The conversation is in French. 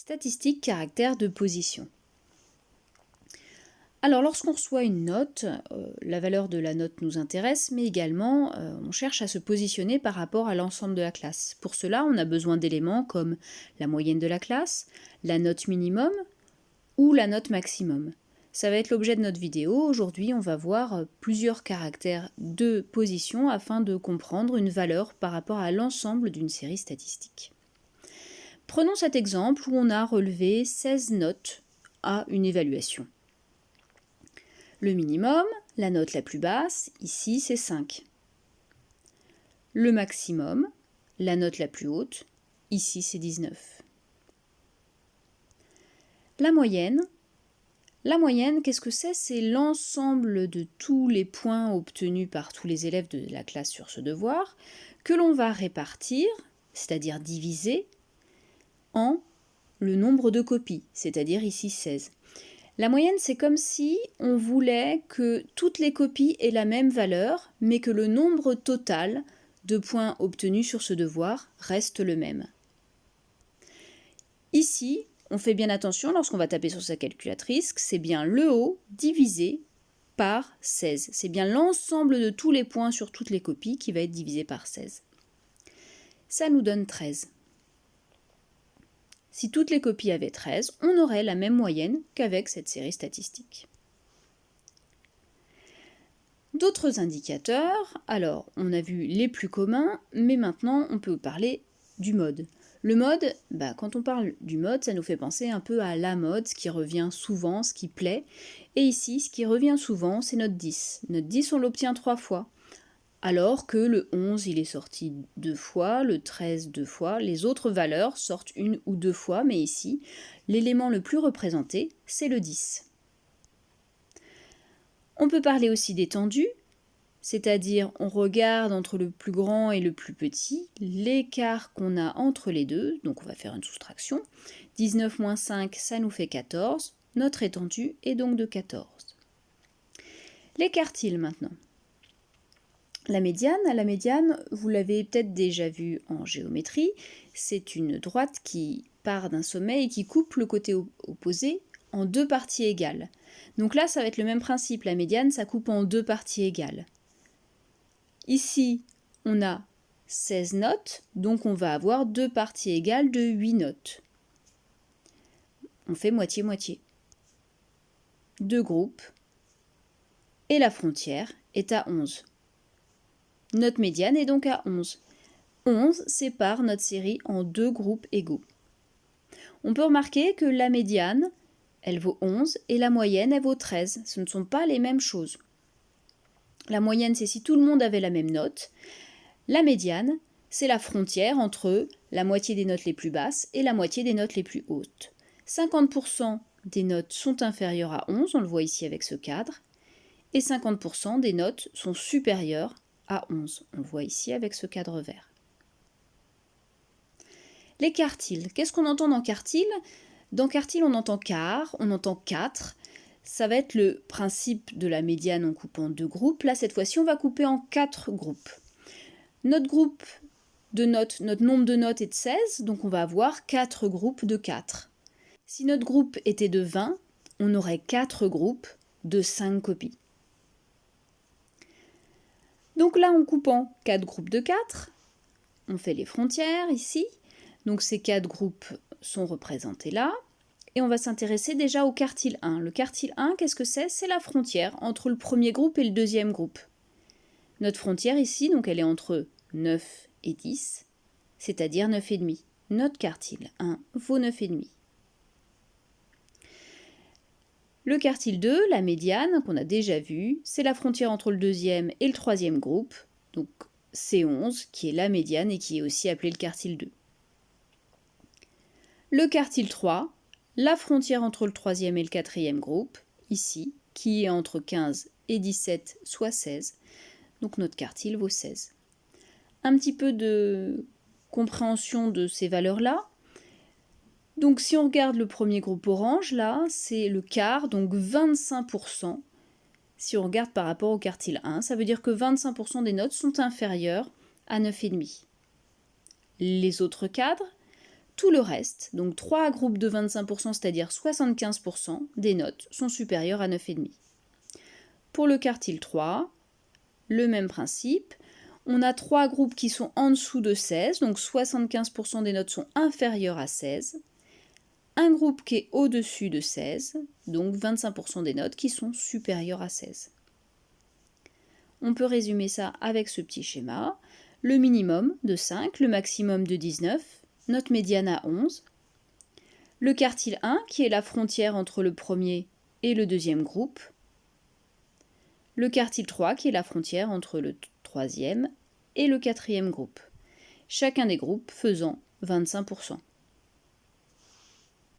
Statistique caractère de position. Alors lorsqu'on reçoit une note, la valeur de la note nous intéresse, mais également on cherche à se positionner par rapport à l'ensemble de la classe. Pour cela, on a besoin d'éléments comme la moyenne de la classe, la note minimum ou la note maximum. Ça va être l'objet de notre vidéo. Aujourd'hui, on va voir plusieurs caractères de position afin de comprendre une valeur par rapport à l'ensemble d'une série statistique. Prenons cet exemple où on a relevé 16 notes à une évaluation. Le minimum, la note la plus basse, ici c'est 5. Le maximum, la note la plus haute, ici c'est 19. La moyenne, qu'est-ce que c'est? C'est l'ensemble de tous les points obtenus par tous les élèves de la classe sur ce devoir que l'on va répartir, c'est-à-dire diviser, en le nombre de copies, c'est-à-dire ici 16. La moyenne, c'est comme si on voulait que toutes les copies aient la même valeur, mais que le nombre total de points obtenus sur ce devoir reste le même. Ici, on fait bien attention lorsqu'on va taper sur sa calculatrice, c'est bien le haut divisé par 16. C'est bien l'ensemble de tous les points sur toutes les copies qui va être divisé par 16. Ça nous donne 13. Si toutes les copies avaient 13, on aurait la même moyenne qu'avec cette série statistique. D'autres indicateurs, alors on a vu les plus communs, mais maintenant on peut parler du mode. Le mode, quand on parle du mode, ça nous fait penser un peu à la mode, ce qui revient souvent, ce qui plaît. Et ici, ce qui revient souvent, c'est notre 10. Notre 10, on l'obtient 3 fois. Alors que le 11, il est sorti 2 fois, le 13 2 fois, les autres valeurs sortent 1 ou 2 fois, mais ici, l'élément le plus représenté, c'est le 10. On peut parler aussi d'étendue, c'est-à-dire on regarde entre le plus grand et le plus petit, l'écart qu'on a entre les deux, donc on va faire une soustraction. 19 moins 5, ça nous fait 14, notre étendue est donc de 14. Les quartiles maintenant. La médiane, vous l'avez peut-être déjà vu en géométrie, c'est une droite qui part d'un sommet et qui coupe le côté opposé en 2 parties égales. Donc là, ça va être le même principe, la médiane, ça coupe en 2 parties égales. Ici, on a 16 notes, donc on va avoir 2 parties égales de 8 notes. On fait moitié-moitié. 2 groupes, et la frontière est à 11. Notre médiane est donc à 11. 11 sépare notre série en 2 groupes égaux. On peut remarquer que la médiane, elle vaut 11 et la moyenne, elle vaut 13. Ce ne sont pas les mêmes choses. La moyenne, c'est si tout le monde avait la même note. La médiane, c'est la frontière entre la moitié des notes les plus basses et la moitié des notes les plus hautes. 50% des notes sont inférieures à 11, on le voit ici avec ce cadre, et 50% des notes sont supérieures à 11. On le voit ici avec ce cadre vert. Les quartiles. Qu'est-ce qu'on entend dans quartile? Dans quartile, on entend quart, on entend 4. Ça va être le principe de la médiane en coupant 2 groupes. Là, cette fois-ci, on va couper en 4 groupes. Notre groupe de notes, notre nombre de notes est de 16, donc on va avoir 4 groupes de 4. Si notre groupe était de 20, on aurait 4 groupes de 5 copies. Donc là, en coupant 4 groupes de 4, on fait les frontières ici. Donc ces 4 groupes sont représentés là. Et on va s'intéresser déjà au quartile 1. Le quartile 1, qu'est-ce que c'est? C'est la frontière entre le premier groupe et le deuxième groupe. Notre frontière ici, donc elle est entre 9 et 10, c'est-à-dire 9,5. Notre quartile 1 vaut 9,5. Le quartile 2, la médiane, qu'on a déjà vu, c'est la frontière entre le deuxième et le troisième groupe, donc C11, qui est la médiane et qui est aussi appelé le quartile 2. Le quartile 3, la frontière entre le troisième et le quatrième groupe, ici, qui est entre 15 et 17, soit 16, donc notre quartile vaut 16. Un petit peu de compréhension de ces valeurs-là. Donc si on regarde le premier groupe orange, là, c'est le quart, donc 25%. Si on regarde par rapport au quartile 1, ça veut dire que 25% des notes sont inférieures à 9,5. Les autres cadres, Tout le reste, donc 3 groupes de 25%, c'est-à-dire 75% des notes, sont supérieures à 9,5. Pour le quartile 3, le même principe. On a 3 groupes qui sont en dessous de 16, donc 75% des notes sont inférieures à 16. Un groupe qui est au-dessus de 16, donc 25% des notes qui sont supérieures à 16. On peut résumer ça avec ce petit schéma. Le minimum de 5, le maximum de 19, note médiane à 11. Le quartile 1, qui est la frontière entre le premier et le deuxième groupe. Le quartile 3, qui est la frontière entre le troisième et le quatrième groupe. Chacun des groupes faisant 25%.